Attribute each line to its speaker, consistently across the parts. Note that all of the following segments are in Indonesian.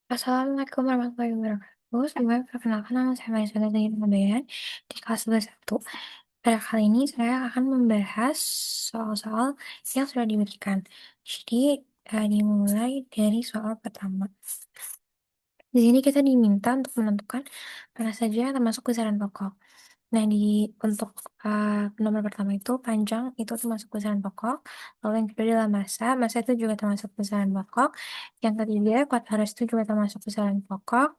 Speaker 1: Assalamualaikum warahmatullahi wabarakatuh. Sebelumnya perkenalkan nama saya Maisuna Zain Mabayan di kelas 11 1. Pada kali ini saya akan membahas soal-soal yang sudah diberikan. Jadi, dimulai dari soal pertama. Di sini kita diminta untuk menentukan mana saja yang termasuk besaran pokok. Nah, untuk nomor pertama itu panjang itu termasuk besaran pokok. Lalu yang kedua adalah masa itu juga termasuk besaran pokok. Yang ketiga, kuat arus itu juga termasuk besaran pokok.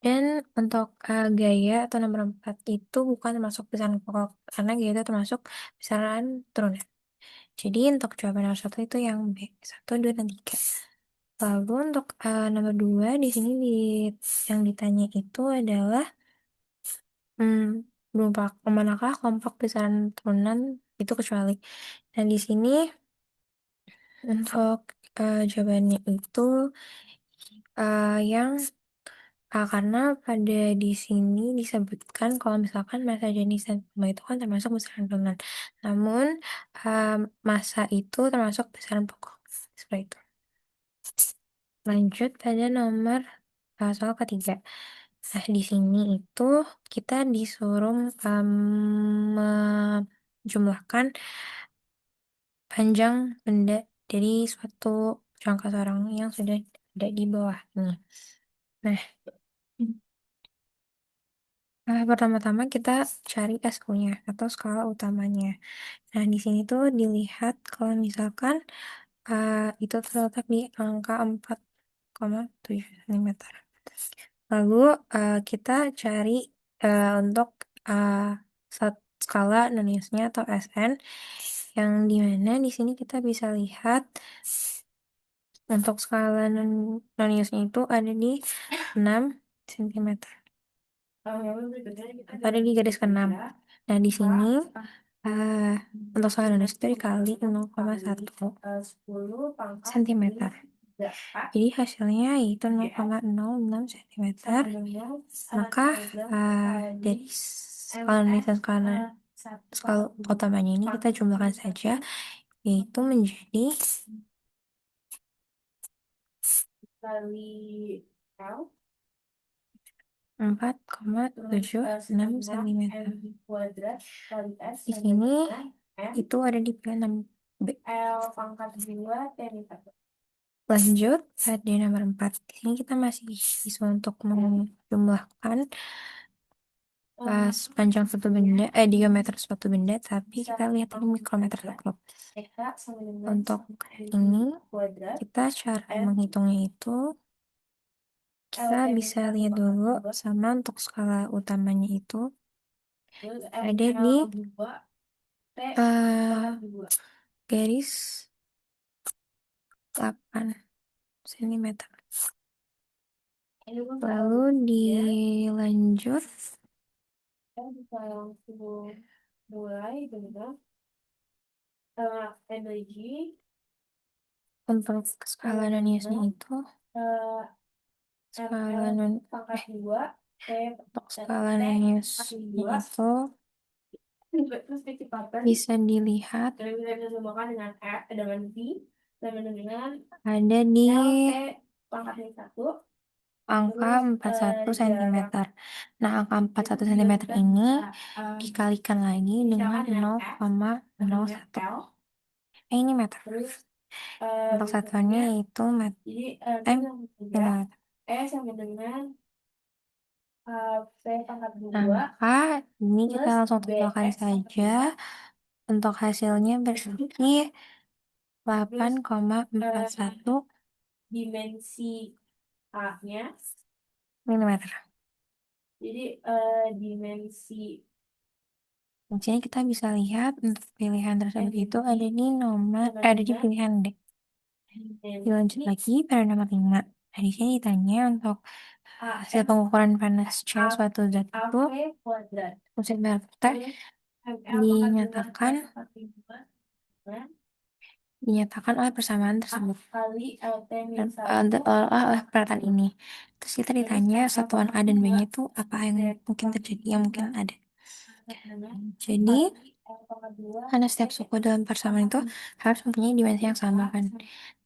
Speaker 1: Dan untuk gaya atau nomor 4 itu bukan termasuk besaran pokok karena gaya itu termasuk besaran turunan. Jadi untuk jawaban nomor 1 itu yang B, 1, 2, dan 3. Lalu untuk nomor 2 di sini yang ditanya itu adalah berupa manakah kelompok besaran turunan itu kecuali. Dan di sini untuk jawabannya itu yang karena pada di sini disebutkan kalau misalkan massa jenis dan koma itu kan termasuk besaran turunan. Namun massa itu termasuk besaran pokok. Seperti itu. Lanjut pada nomor soal ketiga. Nah, di sini itu kita disuruh menjumlahkan panjang benda dari suatu jangka sorong yang sudah ada di bawah ini. Nah, pertama-tama kita cari SU-nya atau skala utamanya. Nah, di sini tuh dilihat kalau misalkan itu terletak di angka 4,7 cm. Lalu kita cari untuk skala non-Newtonnya atau SN yang dimana di sini kita bisa lihat untuk skala non-Newtonnya itu ada di 6 cm. Ada di garis ke-6. Nah, di sini untuk skala non-Newton itu dikali 0,1 cm. Jadi hasilnya yaitu 0,06 cm. Maka dari skala utamanya ini kita jumlahkan saja, yaitu menjadi 4,76 cm. Di sini itu ada di pilihan 6B. Lanjut pada nomor 4. Di sini kita masih bisa untuk menjumlahkan panjang suatu benda, diameter suatu benda, tapi kita lihat ini mikrometer cukup. Untuk ini, kita cara menghitungnya itu, kita bisa lihat dulu sama untuk skala utamanya itu, ada di garis 8 cm. Lalu dilanjut untuk skala non-Newtonnya itu skala untuk skala non-Newtonnya itu bisa dilihat ada di angka 41 cm. Nah, angka 41 cm ini dikalikan lagi dengan 0,01. Ini meter. Untuk satuannya yaitu meter. Nah, maka ini kita langsung tambahkan saja. Untuk hasilnya berarti 8,41 dimensi A-nya milimeter. Jadi dimensi. Di sini kita bisa lihat untuk pilihan tersebut itu ada di pilihan D. Dilanjut lagi pada nomor 5. Nah, di sini ditanya untuk hasil pengukuran panas cair suatu zat itu fungsi berputar dinyatakan oleh persamaan tersebut dan oleh peralatan ini. Terus kita ditanya satuan A dan B-nya itu apa yang mungkin terjadi, yang mungkin ada. Jadi karena setiap suku dalam persamaan itu harus mempunyai dimensi yang sama kan.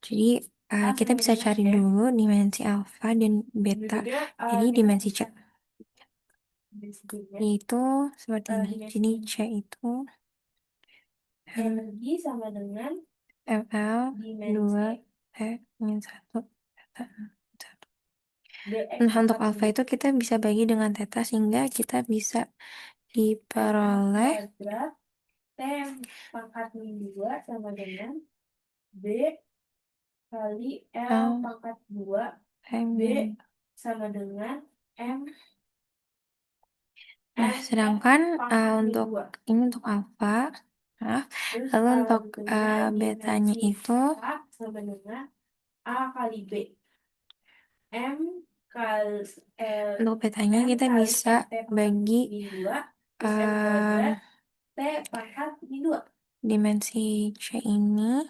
Speaker 1: Jadi kita bisa cari dulu dimensi alfa dan beta. Jadi dimensi C itu seperti ini. Jadi C itu energi sama dengan ml 2 T min 1 theta 1. Nah, untuk alfa itu kita bisa bagi dengan theta sehingga kita bisa diperoleh T pangkat min 2 sama dengan B kali L pangkat 2 B sama dengan M. Nah, sedangkan untuk ini untuk alfa, maaf, lalu untuk betanya itu sama dengan A kali B. M kali untuk betanya kita bisa bagi T pangkat min 2. Dimensi C ini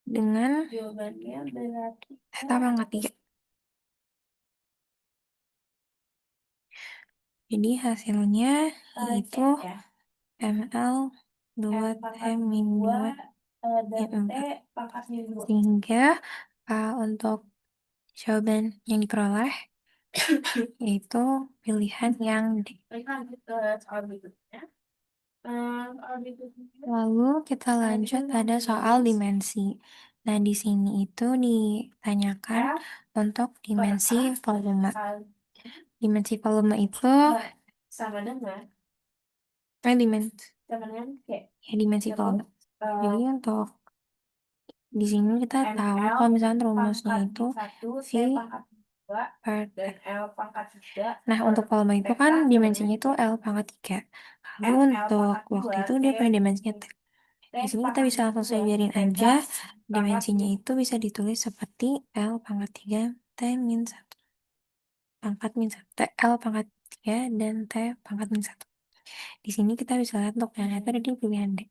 Speaker 1: dengan jawabannya berarti theta pangkat 3. Jadi hasilnya itu ml 2 T min 2 dan 4. Sehingga untuk jawaban yang diperoleh yaitu pilihan yang D. Lalu kita lanjut pada soal dimensi. Nah, di sini itu ditanyakan untuk dimensi volume. Dimensi volume itu sama dengan dimensi volume. Jadi untuk di sini kita tahu kalau misalnya rumusnya itu V per T. Nah, untuk volume itu kan dimensinya itu L pangkat 3. Lalu untuk waktu itu dia pakai dimensinya T. Di sini kita bisa langsung sejarin aja. Dimensinya itu bisa ditulis seperti L pangkat 3 T min 1. Pangkat min 1. T L pangkat 3 dan T pangkat min 1. Di sini kita bisa lihat untuk yang itu ada di pilihan D.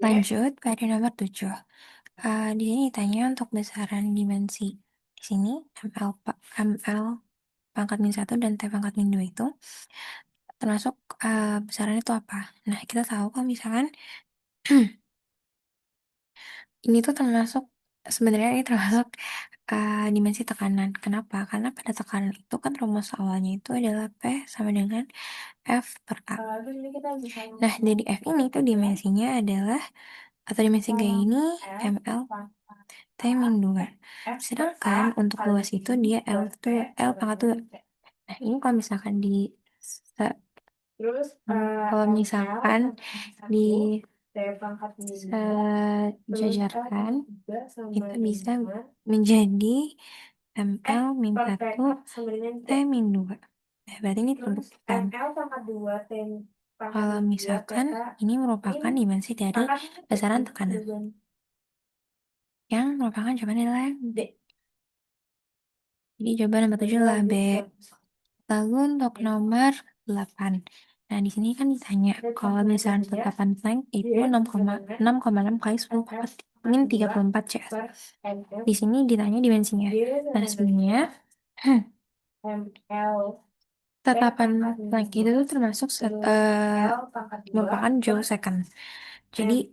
Speaker 1: Lanjut pada nomor 7. Di sini ditanya untuk besaran dimensi. Di sini ML pangkat min 1 dan T pangkat min 2 itu termasuk besaran itu apa? Nah, kita tahu kalau misalkan ini tuh sebenarnya ini termasuk dimensi tekanan. Kenapa? Karena pada tekanan itu kan rumus awalnya itu adalah P sama dengan F per A. Nah, dari F ini tuh dimensinya adalah, atau dimensi G ini ml T min 2. Sedangkan untuk luas itu dia L pangkat 2. Nah, ini kalau misalkan disejajarkan, itu bisa menjadi ml min 1 T min 2. Nah, berarti ini tentukan. Kalau misalkan ini merupakan dimensi dari besaran tekanan. Yang merupakan jawaban adalah B. Jadi jawaban nomor 7 adalah B. Lalu untuk nomor 8. Nah, di sini kan ditanya kalau misalnya tetapan Planck itu 6,6 kali 10 min 34 CS. Di sini ditanya dimensinya. Nah, sebenarnya tetapan Planck itu tuh termasuk merupakan joule second. Jadi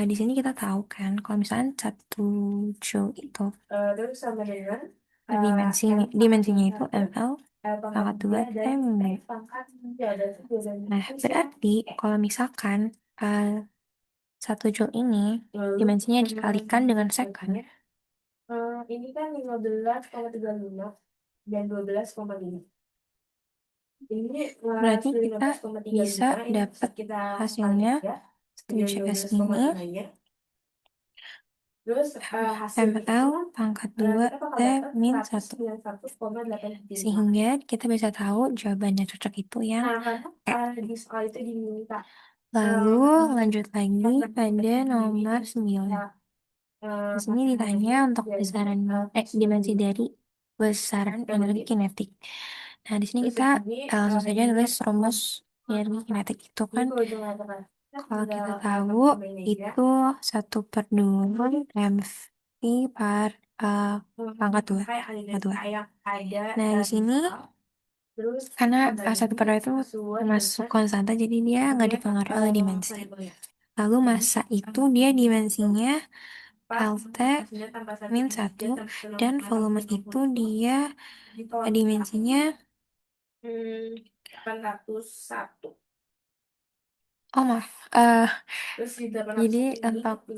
Speaker 1: di sini kita tahu kan kalau misalnya 1 joule itu dimensinya itu ml pangkat 2 T. Nah, berarti kalau misalkan 1 joule ini dimensinya dikalikan dengan second, ini kan 15,35 dan 12,5. Ini berarti kita bisa dapat hasilnya 1 CS ini ml pangkat 2 T min 1. Sehingga kita bisa tahu jawabannya cocok itu yang E. Lalu lanjut lagi pada nomor 9. Di sini ditanya untuk besaran dimensi dari besaran energi kinetik. Nah, di sini kita langsung saja nulis rumus energi kinetik itu kan kalau kita tahu itu 1/2 mv per pangkat 2. Nah, di sini karena 1/2 itu masuk konstanta, jadi dia nggak dipengaruhi oleh dimensi. Lalu massa itu dia dimensinya LT min 1, dan volume itu dia dimensinya, oh maaf, jadi untuk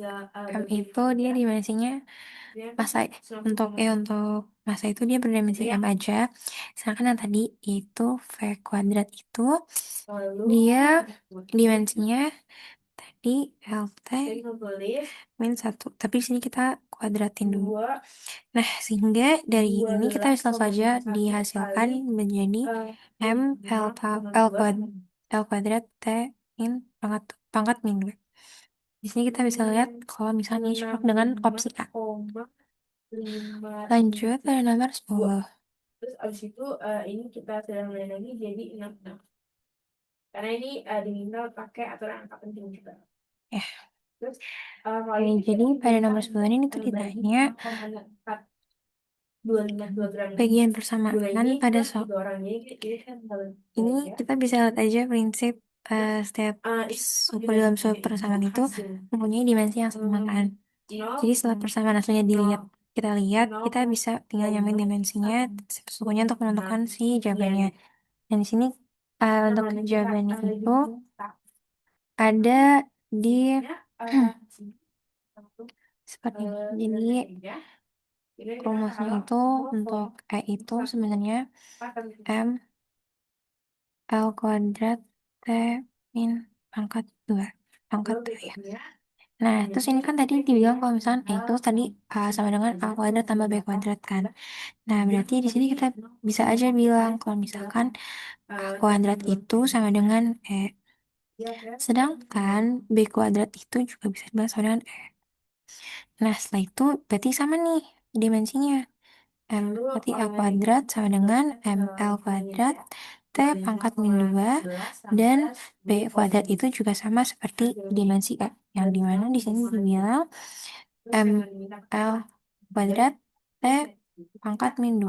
Speaker 1: M itu dia dimensinya massa, untuk massa itu dia berdimensi M aja, sedangkan yang tadi itu V kuadrat itu dia dimensinya tadi LT min 1, tapi di sini kita kuadratin dulu. Nah, sehingga dari ini kita bisa langsung saja dihasilkan menjadi M L kuadrat T min pangkat min 2. Di sini kita bisa lihat kalau misalnya ini cocok dengan opsi A. Lanjut pada nomor 10. Ya, jadi pada nomor 10 ini tuh ditanya bagian persamaan pada soal ini. Kita bisa lihat aja prinsip setiap suku dalam suatu persamaan itu mempunyai dimensi yang sama kan. Jadi setelah persamaan aslinya kita lihat, kita bisa tinggal nyamain dimensinya sukunya untuk menentukan si jawabannya. Dan di sini untuk jawabannya itu ada di seperti ini. Jadi rumusnya itu untuk E itu sebenarnya M L kuadrat T min pangkat 2 pangkat 2 ya. Nah, terus ini kan tadi dibilang kalau misalkan E itu tadi sama dengan A kuadrat tambah B kuadrat kan. Nah, berarti di sini kita bisa aja bilang kalau misalkan A kuadrat itu sama dengan E. Sedangkan B kuadrat itu juga bisa dibilang sama dengan E. Nah, setelah itu berarti sama nih dimensinya. Berarti L kuadrat sama dengan ML kuadrat T pangkat min 2, dan B kuadrat itu juga sama seperti dimensi E, yang dimana di sini dibilang ML kuadrat T pangkat min 2.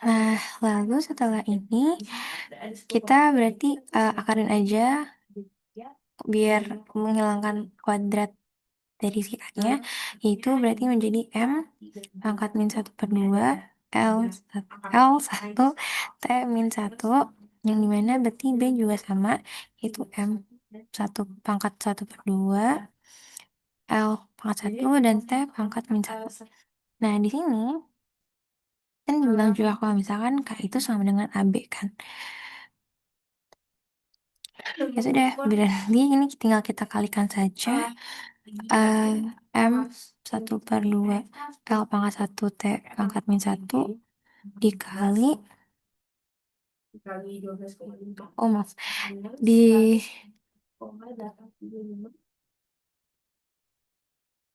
Speaker 1: Nah, lalu setelah ini kita berarti akarin aja biar menghilangkan kuadrat dari si A-nya, itu berarti menjadi M pangkat min 1/2 L 1 T min 1, yang dimana berarti B juga sama, yaitu M 1 pangkat 1/2 L pangkat 1 dan T pangkat min 1. Nah, di sini kan dibilang juga kalau misalkan K itu sama dengan AB kan. Ya sudah, berarti ini tinggal kita kalikan saja. M 1/2 L pangkat 1 T pangkat min 1 dikali, oh maaf, di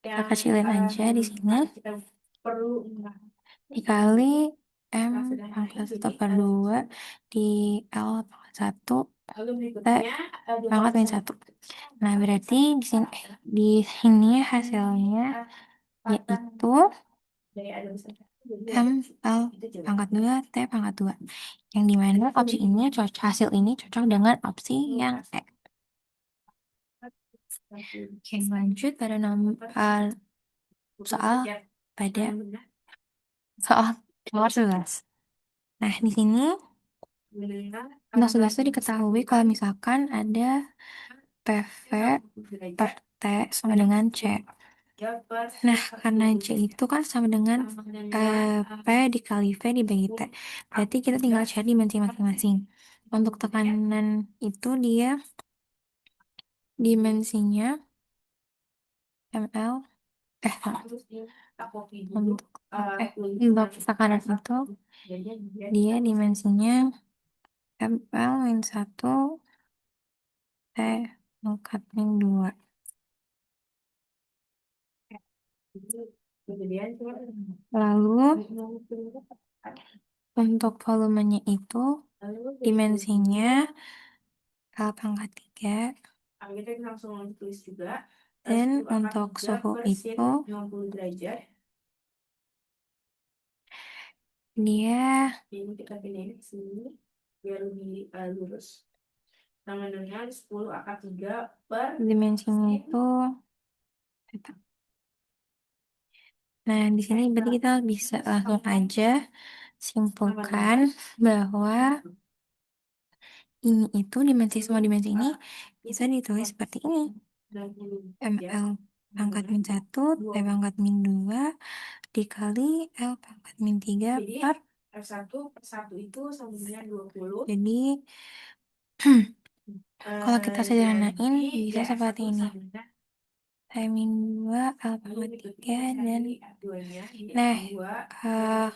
Speaker 1: kita kecilin aja di sini, dikali M pangkat 1/2 di L pangkat 1 T pangkat min 1. Nah, berarti di sini hasilnya yaitu M L pangkat 2 T pangkat 2, yang dimana opsi ini hasil ini cocok dengan opsi yang E. Oke, lanjut pada soal pada soal nomor 11. Nah, di sini untuk 11 itu diketahui kalau misalkan ada PV per T sama dengan C. Nah, karena C itu kan sama dengan P dikali V dibagi T. Berarti kita tinggal cari dimensi masing-masing. Untuk tekanan itu dia dimensinya ml, untuk tekanan itu dia dimensinya ml min 1 T pangkat min 2. Lalu untuk volumenya itu dimensinya L pangkat 3, dan untuk suhu itu dia Dimensinya itu apa? Nah, di sini berarti kita bisa langsung aja simpulkan bahwa ini itu semua dimensi ini bisa ditulis seperti ini. ML pangkat min 1, T pangkat min 2, dikali L pangkat min 3 per jadi kalau kita sederhanain bisa seperti ini. T min 2, L pangkat 3, dan nah sebentar.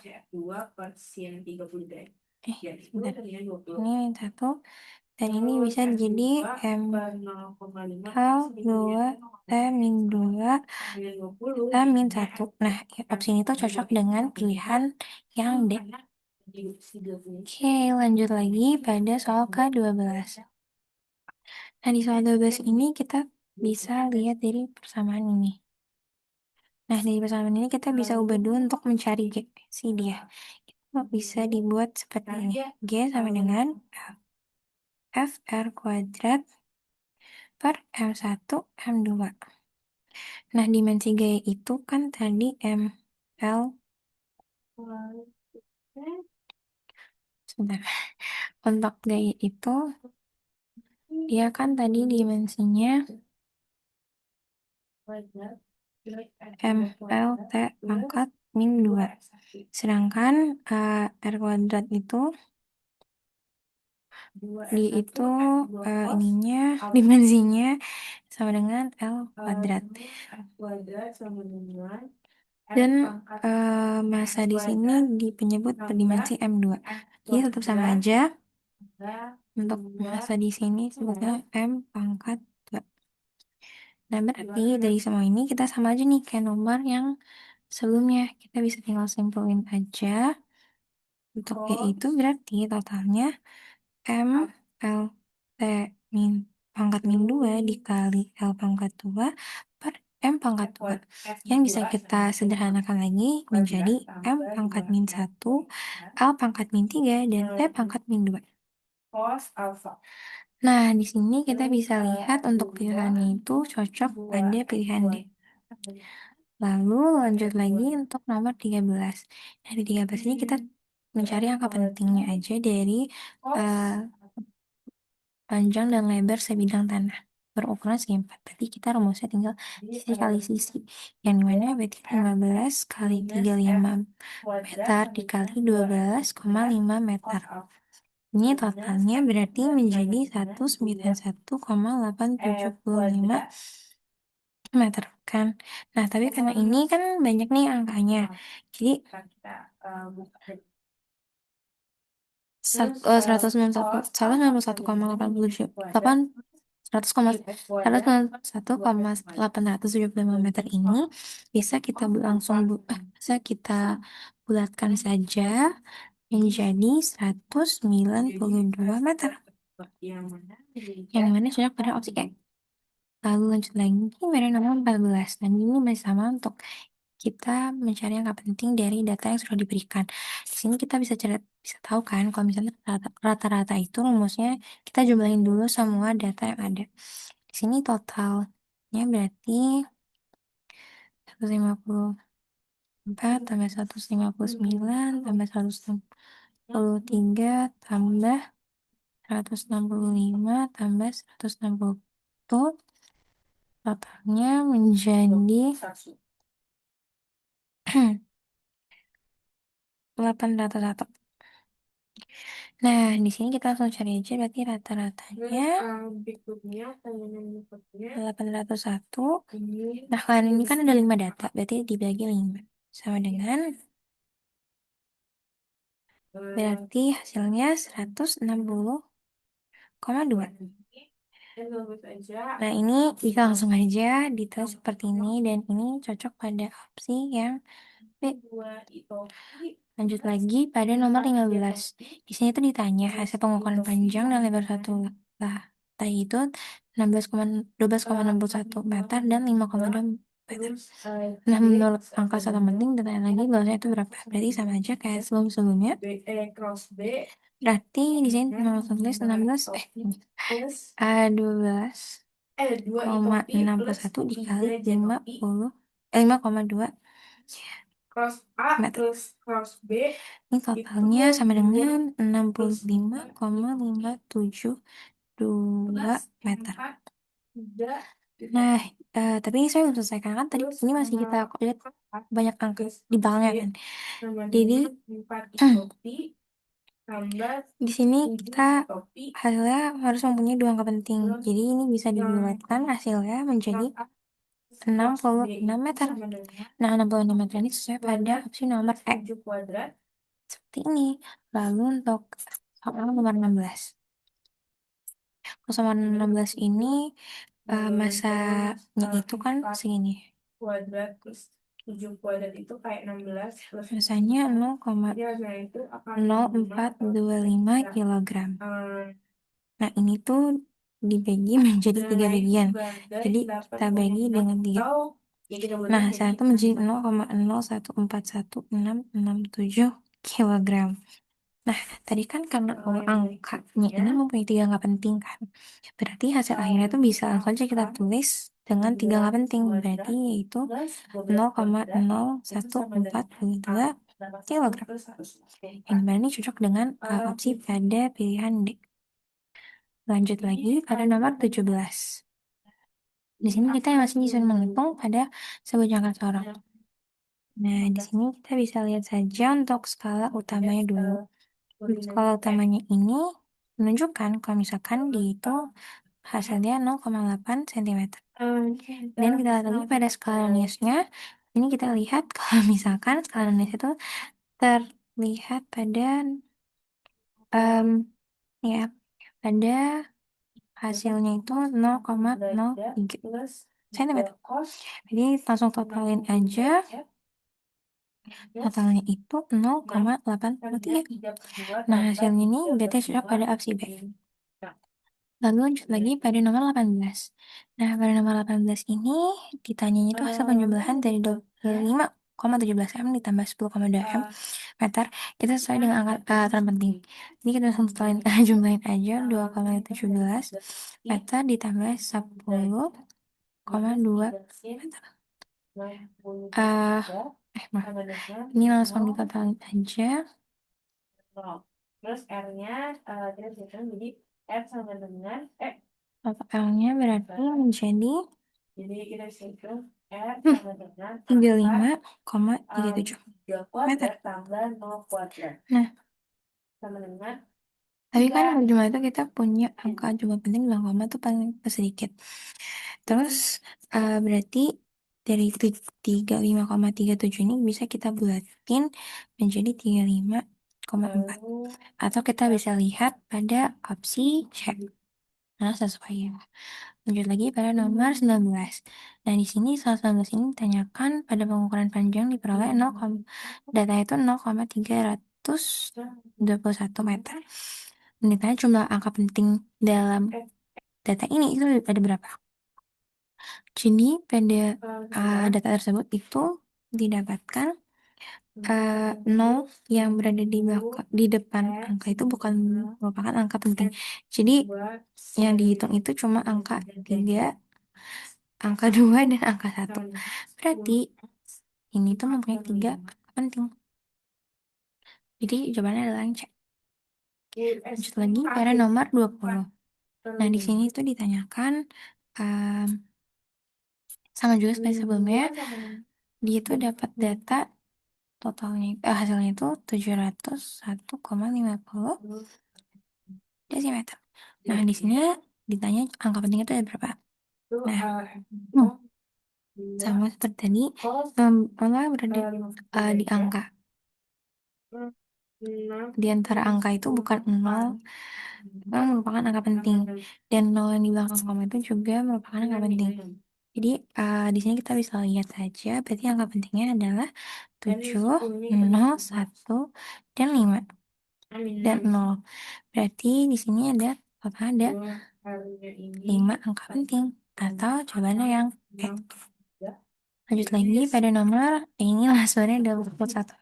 Speaker 1: Ini min 1 dan ini bisa jadi M L 2 T min 2 T min 1. Nah, opsi ini tuh cocok dengan pilihan yang D. Oke, lanjut lagi pada soal ke-12. Nah, di soal 12 ini kita bisa lihat dari persamaan ini. Nah, dari persamaan ini kita bisa ubah dulu untuk mencari G, si dia. Itu bisa dibuat seperti ini. G sama dengan FR kuadrat per M1, M2. Nah, dimensi gaya itu kan tadi ML. Sebentar. Untuk gaya itu, dia kan tadi dimensinya MLT pangkat min 2. Sedangkan R kuadrat itu, ininya, dimensinya sama dengan L kuadrat. Dan masa di sini penyebut berdimensi M2. Jadi tetap sama aja. Untuk masa di sini sebutnya M pangkat 2. Nah, berarti dari semua ini kita sama aja nih kayak nomor yang sebelumnya. Kita bisa tinggal simpulin aja. Untuk Y itu berarti totalnya M L T min pangkat min 2 dikali L pangkat 2 per M pangkat 2. Yang bisa kita sederhanakan lagi menjadi M pangkat min 1, L pangkat min 3, dan T pangkat min 2. Nah, di sini kita bisa lihat untuk pilihannya itu cocok pada pilihan D. Lalu lanjut lagi untuk nomor 13. Nah, di 13 ini kita mencari angka pentingnya aja dari panjang dan lebar sebidang tanah berukuran segi 4. Berarti kita rumusnya tinggal sisi kali sisi. Yang dimana berarti 15 kali 35 meter dikali 12,5 meter. Ini totalnya berarti menjadi 191,875 meter kan. Nah, tapi karena ini kan banyak nih angkanya. Jadi 191,875 meter ini bisa kita bulatkan saja menjadi 192 meter. Yang dimana cocok pada opsi E. Lalu lanjut lagi pada nomor 14. Dan ini masih sama untuk kita mencari angka penting dari data yang sudah diberikan. Di sini kita bisa tahu kan kalau misalnya rata-rata itu rumusnya kita jumlahin dulu semua data yang ada. Di sini totalnya berarti 154 tambah 159 tambah 163 tambah 165 tambah 160. Totalnya menjadi 801. Nah, di sini kita langsung cari aja berarti rata-ratanya 801. Nah, kalian ini kan ada 5 data, berarti dibagi 5. Sama dengan berarti hasilnya 160,2. Nah, ini bisa langsung aja ditulis seperti ini dan ini cocok pada opsi yang B. Lanjut lagi pada nomor 15. Di sini tuh ditanya hasil pengukuran panjang dan lebar satu lantai itu 12,61 meter dan 5,2 meter. Nah, menurut angka satu penting, ditanya lagi luasnya itu berapa? Berarti sama aja kayak sebelum-sebelumnya. Berarti di sini nomor tulis 16, 12,61 dikali 5,2 meter. Ini totalnya sama dengan 65,572 meter. Nah, tapi ini saya belum selesaikan kan tadi ini masih kita lihat banyak angka di belakangnya kan. Jadi di sini kita hasilnya harus mempunyai dua angka penting. Jadi ini bisa dibulatkan hasilnya menjadi 66 meter. Nah, 66 meter ini sesuai pada opsi nomor E. Seperti ini. Lalu untuk soal nomor 16. Kalau nomor 16 ini masanya itu kan segini. Masanya 0,0425 kilogram. Nah, ini tuh dibagi menjadi 3 bagian. Jadi kita bagi dengan 3. Nah, hasilnya itu menjadi 0,0141667 kilogram. Nah, tadi kan karena angkanya ini mempunyai 3 angka penting kan. Berarti hasil akhirnya itu bisa langsung aja kita tulis dengan 3 angka penting. Berarti yaitu 0,01422 kilogram. Yang dimana ini cocok dengan opsi pada pilihan D. Lanjut lagi pada nomor 17. Di sini kita masih bisa menghitung pada sebuah jangka sorot. Nah, di sini kita bisa lihat saja untuk skala utamanya dulu. Skala utamanya ini menunjukkan kalau misalkan dihitung hasilnya 0,8 cm. Dan kita lihat lagi pada skala Niasnya. Ini kita lihat kalau misalkan skala Nias itu terlihat pada ya pada hasilnya itu 0,03 cm. Jadi langsung totalin aja. Totalnya itu 0,83. Nah, hasilnya ini berarti cocok pada opsi B. Lalu lanjut lagi pada nomor 18. Nah, pada nomor 18 ini ditanyanya itu hasil penjumlahan dari 25,17 m ditambah 10,2 m meter. Kita sesuai dengan angka terpenting. Ini kita langsung jumlahin aja 2,17 meter ditambah 10,2 meter. Maaf. Ini langsung ditotalin aja. Terus R-nya kita bisa jadi R sama dengan L-nya berarti menjadi kita bisa hitung R sama dengan 35,37 meter. Nah, sama dengan tapi kan jumlah itu kita punya angka jumlah penting 0, itu paling sedikit. Terus berarti dari 35,37 ini bisa kita bulatin menjadi 35,4. Atau kita bisa lihat pada opsi C. Nah, sesuai ya. Lanjut lagi pada nomor 19. Nah, di sini soal 19 ini ditanyakan pada pengukuran panjang diperoleh 0, data itu 0,321 meter. Dan ditanya jumlah angka penting dalam data ini itu ada berapa? Jadi pada data tersebut itu didapatkan 0 yang berada di depan angka itu bukan merupakan angka penting. Jadi yang dihitung itu cuma angka 3, angka 2, dan angka 1. Berarti ini tuh mempunyai 3 angka penting. Jadi jawabannya adalah yang C. Lanjut lagi pada nomor 20. Nah, di sini tuh ditanyakan sama juga seperti sebelumnya. Dia tuh dapat data totalnya hasilnya itu 701,50 desimeter. Nah, di sini ditanya angka pentingnya itu ada berapa? Nah, sama seperti tadi, Allah berada di angka. Di antara angka itu bukan 0, memang merupakan angka penting. Dan 0 yang di belakang koma itu juga merupakan angka penting. Jadi di sini kita bisa lihat saja, berarti angka pentingnya adalah 7, 0, 1, dan 5. Dan 0. Berarti di sini ada total ada 5 angka penting. Atau jawabannya yang E. Lanjut lagi pada nomor, inilah sebenarnya 21.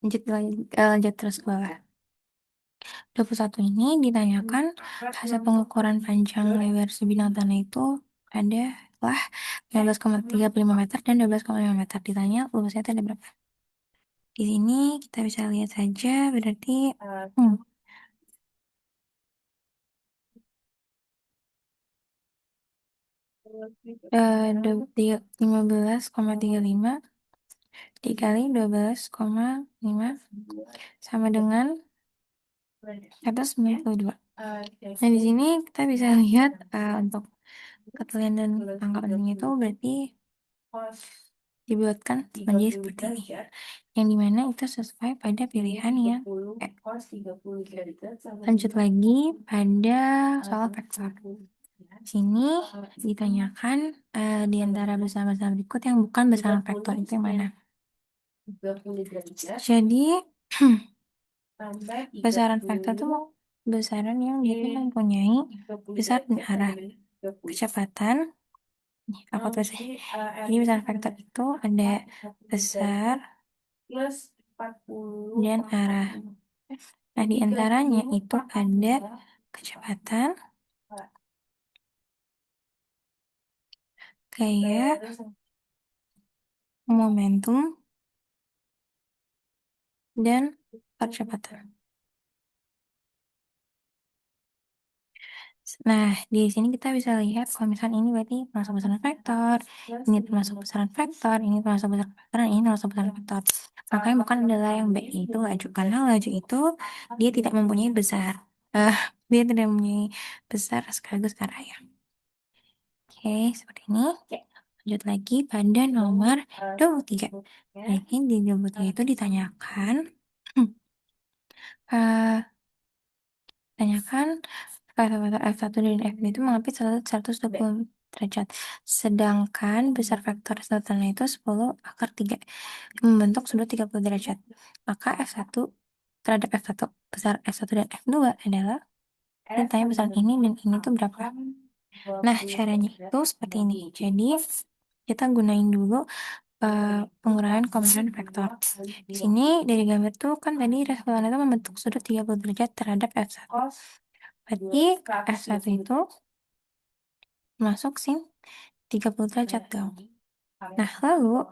Speaker 1: Lanjut terus ke bawah. 21 ini ditanyakan hasil pengukuran panjang lebar sebidang tanah itu adalah 15,35 meter dan 12,5 meter. Ditanya luasnya itu ada berapa? Di sini kita bisa lihat saja berarti hmm, 15,35 dikali 12,5 sama dengan 192. Nah, di sini kita bisa lihat untuk ketelian dan angka pentingnya itu berarti dibuatkan menjadi seperti ini. Yang dimana itu sesuai pada pilihan yang lanjut lagi pada soal vektor. Sini ditanyakan di antara besaran-besaran berikut yang bukan besaran vektor itu yang mana? Jadi besaran vektor itu besaran yang dia mempunyai besar dan arah. Kecepatan, aku tulis ya. Jadi besaran vektor itu ada besar dan arah. Nah, di antaranya itu ada kecepatan, kayak momentum, dan percepatan. Nah, di sini kita bisa lihat kalau misalnya ini berarti termasuk besaran vektor, ini termasuk besaran vektor, ini termasuk besaran vektor, dan ini termasuk besaran vektor. Makanya bukan adalah yang B itu laju, karena laju itu dia tidak mempunyai besar. Eh, dia tidak mempunyai besar sekaligus arah ya. Oke, seperti ini. Lanjut lagi pada nomor 23. Nah, ini di 23 itu ditanyakan eh tanyakan vektor F1 dan F2 itu mengambil 120 derajat. Sedangkan besar vektor selatan itu 10/3 membentuk sudut 30 derajat. Maka F1 terhadap F1 besar F1 dan F2 adalah ditanya besar ini dan ini tuh berapa. Nah, caranya itu seperti ini. Jadi, kita gunain dulu pengurangan komponen vektor. Di sini dari gambar tuh kan tadi resultan itu membentuk sudut 30 derajat terhadap F1. Berarti F1 itu masuk sin 30 derajat dong. Nah, lalu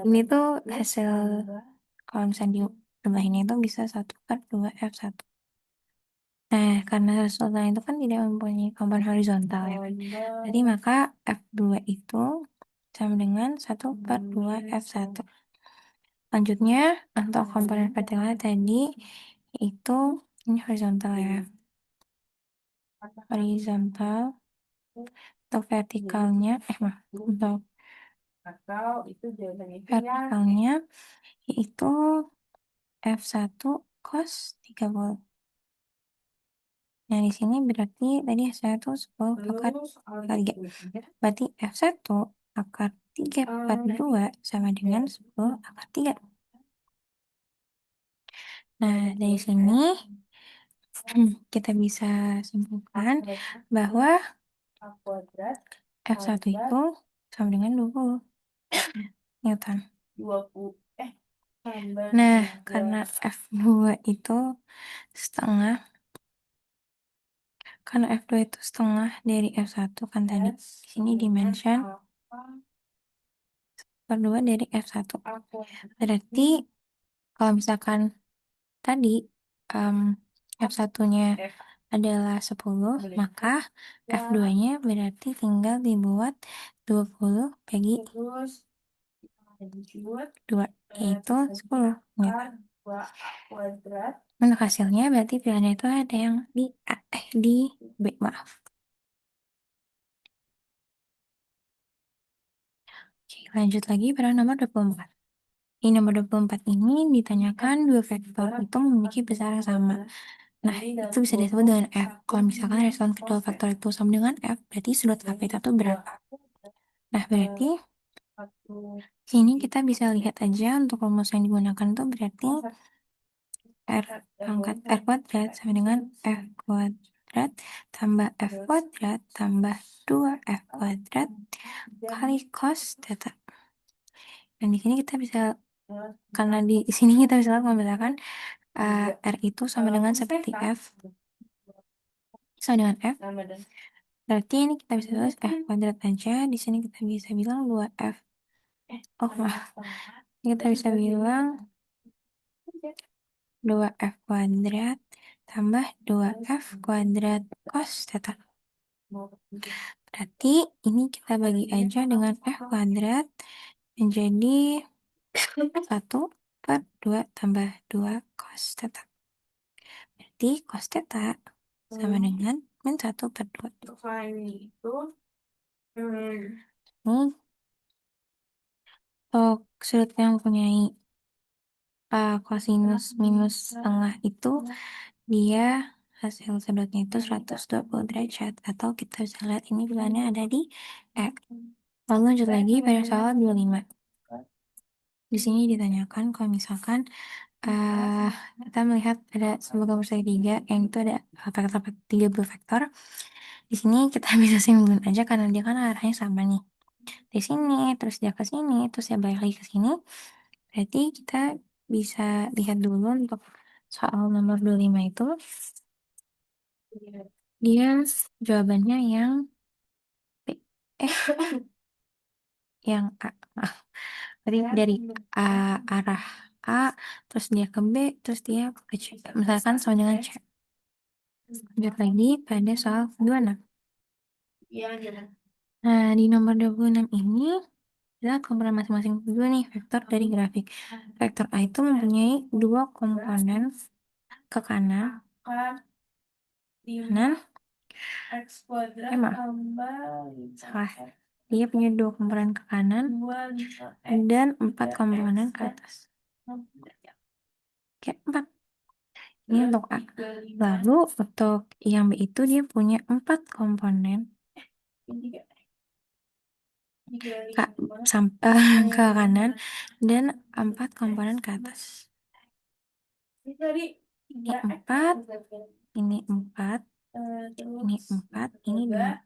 Speaker 1: ini tuh hasil kalau misalnya diubah ini tuh bisa 1/2 F1. Nah, karena resultan itu kan tidak mempunyai komponen horizontal ya. Jadi maka F2 itu sama dengan 1/2 F1. Lanjutnya, untuk komponen vertikalnya tadi, itu ini horizontal ya. Horizontal. Untuk vertikalnya, untuk vertikalnya, yaitu F1 cos 30. Nah, di sini berarti tadi F1 10/3. Berarti F1 akar 3/2 sama dengan 10/3. Nah, dari sini kita bisa simpulkan bahwa F1 itu sama dengan 20 Newton. Nah, karena F2 itu setengah, karena F2 itu setengah dari F1 kan tadi. Di sini dimension per 2 dari F1. Berarti kalau misalkan tadi F1-nya adalah 10, maka F2-nya berarti tinggal dibuat 20 bagi 2, yaitu 10 meter. Untuk hasilnya berarti pilihannya itu ada yang di A, di B, maaf. Oke, lanjut lagi pada nomor 24. Di nomor 24 ini ditanyakan dua vektor itu memiliki besar yang sama. Nah, itu bisa disebut dengan F. Kalau misalkan resultan kedua vektor itu sama dengan F, berarti sudut kapita itu berapa? Nah, berarti sini kita bisa lihat aja untuk rumus yang digunakan itu berarti R pangkat R kuadrat sama dengan F kuadrat kuadrat tambah F kuadrat tambah 2F kuadrat kali cos theta. Dan di sini kita bisa, karena di sini kita bisa membedakan R itu sama dengan seperti F, sama dengan F. Berarti ini kita bisa tulis F kuadrat aja. Di sini kita bisa bilang 2F. Oh, maaf. Ini kita bisa bilang 2F kuadrat tambah 2F kuadrat cos theta. Berarti ini kita bagi aja dengan F kuadrat menjadi 1 per 2 tambah 2 cos theta. Berarti cos theta sama dengan min 1 per 2. Ini untuk sudut yang mempunyai kosinus minus setengah itu, dia hasil sudutnya itu 120 derajat, atau kita bisa lihat ini bilangnya ada di X. Lalu lanjut lagi pada soal 25. Di sini ditanyakan kalau misalkan kita melihat ada sebuah gambar segitiga yang itu ada vektor 30 vektor. Di sini kita bisa simpulin aja karena dia kan arahnya sama nih. Di sini, terus dia ke sini, terus dia balik lagi ke sini. Berarti kita bisa lihat dulu untuk soal nomor 25 itu. Dia jawabannya yang B. Yang A. Maaf. Berarti dari arah A, terus dia ke B, terus dia ke C. Misalkan sama dengan C. Lanjut lagi pada soal 26. Nah, di nomor 26 ini, kita komponen masing-masing dulu nih, vektor dari grafik. Vektor A itu mempunyai dua komponen ke kanan, salah. Dia punya dua komponen ke kanan dan 4 komponen ke atas. Oke, 4. Ini untuk A. Lalu untuk yang B itu dia punya 4 komponen ke kanan dan 4 komponen ke atas. Ini 4, ini 4, ini 4, ini 2.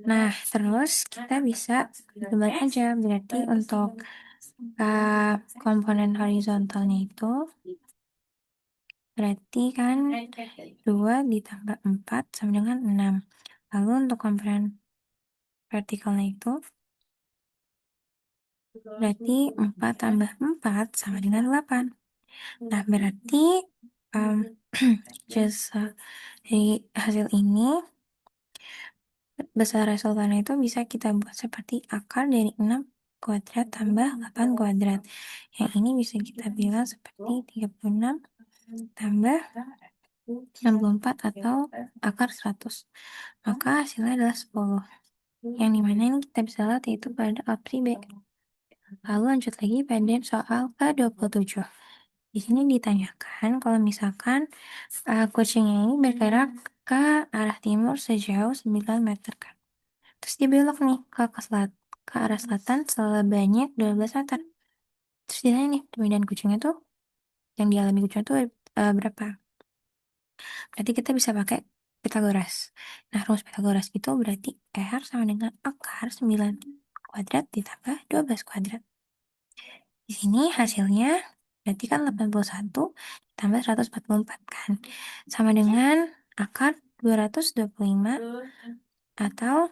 Speaker 1: Nah, terus kita bisa gambar aja. Berarti untuk komponen horizontalnya itu berarti kan 2 ditambah 4 sama dengan 6. Lalu untuk komponen vertikalnya itu berarti 4 tambah 4 sama dengan 8. Nah, berarti dari hasil ini besar resultannya itu bisa kita buat seperti akar dari 6 kuadrat tambah 8 kuadrat. Yang ini bisa kita bilang seperti 36 tambah 64 atau akar 100. Maka hasilnya adalah 10. Yang dimana ini kita bisa lihat yaitu pada opsi B. Lalu lanjut lagi pada soal ke-27. Di sini ditanyakan kalau misalkan kucingnya ini bergerak ke arah timur sejauh 9 meter kan. Terus dia belok nih ke arah selatan sebanyak 12 meter. Terus ditanya nih, pemindahan kucingnya tuh yang dialami kucingnya tuh berapa? Berarti kita bisa pakai Pitagoras. Nah, rumus Pitagoras itu berarti R sama dengan akar 9 kuadrat ditambah 12 kuadrat. Di sini hasilnya berarti kan 81 ditambah 144 kan. Sama dengan akar 225 atau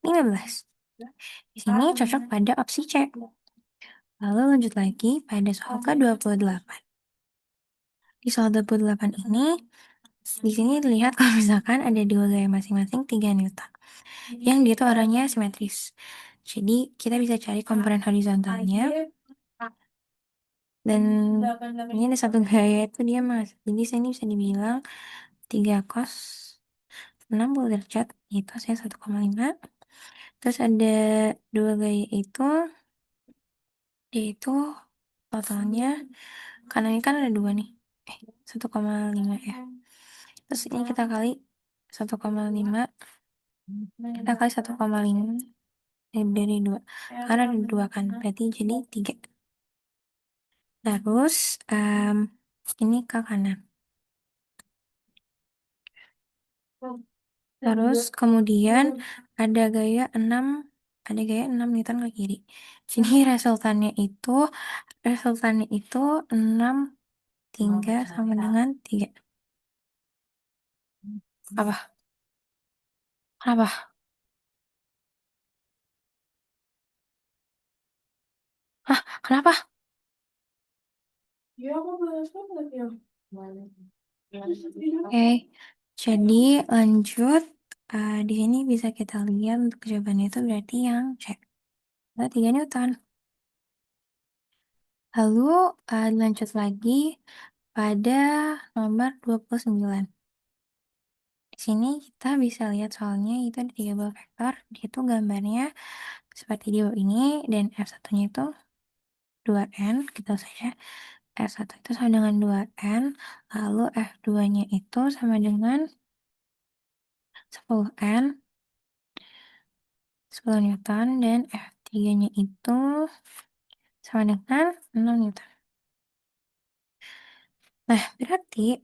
Speaker 1: 15. Di sini cocok pada opsi C. Lalu lanjut lagi pada soal ke-28. Di soal 28 ini, di sini dilihat kalau misalkan ada dua gaya masing-masing 3 Newton. Yang dia tuh arahnya simetris. Jadi kita bisa cari komponen horizontalnya. Dan ini ada satu gaya itu dia mas. Jadi sini bisa dibilang 3 cos 60 derajat itu saya 1,5. Terus ada dua gaya itu yaitu totalnya karena ini kan ada 2 nih. 1,5 ya. Terus ini kita kali 1,5, kita kali 1,5 dari 2. Karena ada 2 kan, berarti jadi 3. Terus ini ke kanan. Terus kemudian ada gaya 6 ada gaya 6 Newton ke kiri. Jadi resultannya itu 6 3 sama dengan 3. Apa? Kenapa? Hah, kenapa? Oke, jadi lanjut. Di sini bisa kita lihat untuk jawabannya itu berarti yang C. 3 Newton. Lalu lanjut lagi pada nomor 29. Di sini kita bisa lihat soalnya itu ada 3 buah vektor. Dia itu gambarnya seperti di bawah ini dan F1-nya itu 2N, gitu saja. F1 itu sama dengan 2N, lalu F2-nya itu sama dengan 10N, 10 Newton, dan F3-nya itu sama dengan 6 Newton. Nah, berarti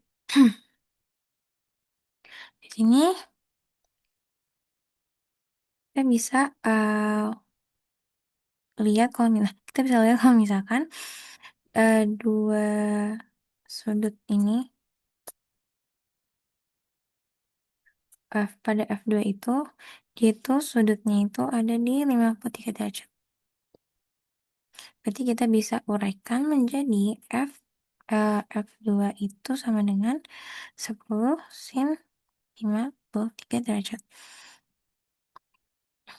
Speaker 1: di sini kita bisa lihat kalau misalkan dua sudut ini pada F2 itu dia itu sudutnya itu ada di 53 derajat. Berarti kita bisa uraikan menjadi F2 itu sama dengan 10 sin 53 derajat.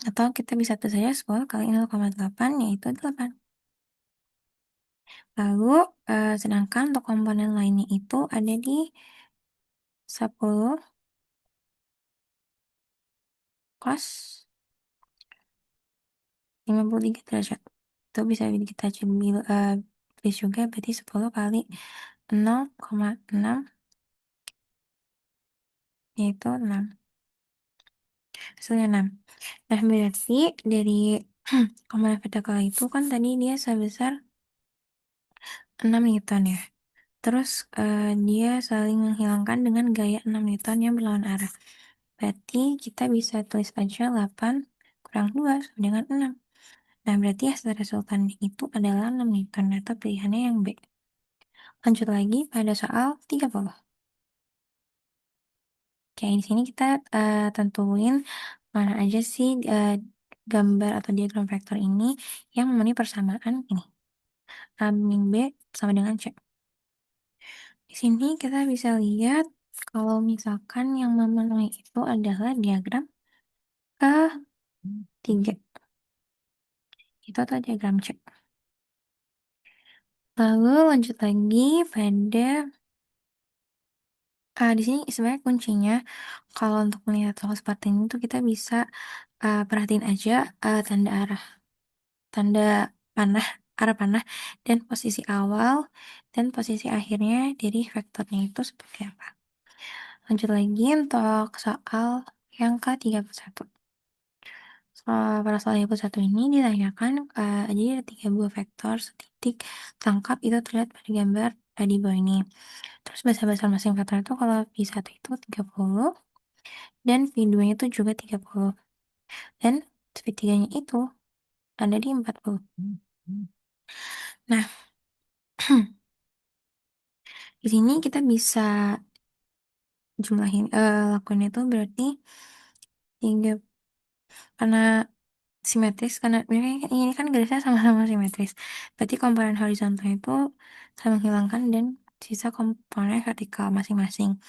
Speaker 1: Atau kita bisa tulis saja 10 kali 0,8 yaitu 8. Lalu sedangkan untuk komponen lainnya itu ada di 10 cos 53 derajat. Itu bisa kita tulis juga berarti 10 kali 0,6 yaitu 6. Hasilnya 6. Nah, berarti dari komponen vertikal itu kan tadi dia sebesar 6 Newton ya. Terus dia saling menghilangkan dengan gaya 6 Newton yang berlawan arah. Berarti kita bisa tulis aja 8 kurang 2 sama dengan 6. Nah, berarti hasil resultannya itu adalah 6 Newton atau pilihannya yang B. Lanjut lagi pada soal 30. Oke, di sini kita tentuin mana aja sih gambar atau diagram vektor ini yang memenuhi persamaan ini. A min B sama dengan C. Di sini kita bisa lihat kalau misalkan yang memenuhi itu adalah diagram ketiga. Itu adalah diagram C. Lalu lanjut lagi pada di sini sebenarnya kuncinya kalau untuk melihat soal seperti ini tuh kita bisa perhatiin aja tanda tanda panah, arah panah, dan posisi awal dan posisi akhirnya dari vektornya itu seperti apa. Lanjut lagi untuk soal yang ke-31. Pada soal 31 ini ditanyakan, jadi ada 3 buah vektor setitik tangkap itu terlihat pada gambar di bawah ini. Terus besar-besar masing vektor itu kalau V1 itu 30 dan V2-nya itu juga 30. Dan V3-nya itu ada di 40. Nah, di sini kita bisa jumlahin lakuin itu berarti 3 karena simetris karena ini kan garisnya sama-sama simetris. Berarti komponen horizontal itu saling menghilangkan dan sisa komponen vertikal masing-masing.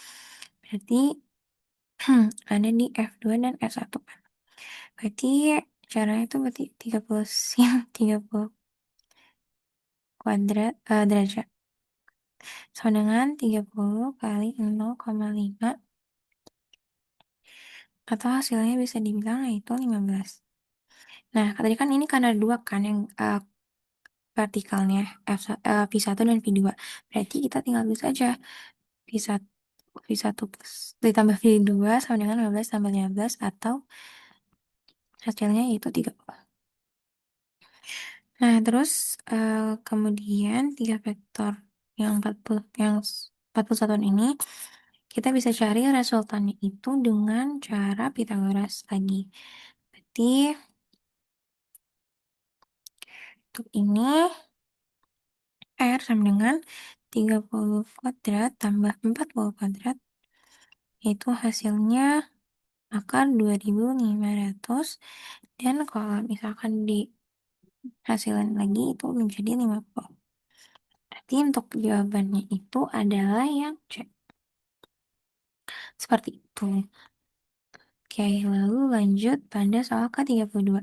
Speaker 1: Berarti ada di F2 dan F1 kan. Berarti caranya itu berarti 30 sin 30 kuadrat derajat sama dengan 30 kali 0,5 atau hasilnya bisa dibilang yaitu 15. Nah, tadi kan ini karena 2 kan yang vertikalnya V1 dan V2. Berarti kita tinggal tulis aja V1, V1 plus ditambah V2 sama dengan 15 tambah 15 atau hasilnya yaitu 30. Nah, terus kemudian 3 vektor yang 41 ini kita bisa cari resultannya itu dengan cara Pythagoras lagi. Berarti untuk ini R sama dengan 30 kuadrat tambah 40 kuadrat, yaitu hasilnya akan 2500, dan kalau misalkan di hasilan lagi itu menjadi 50. Berarti untuk jawabannya itu adalah yang C. Seperti itu. Oke, lalu lanjut pada soal ke-32.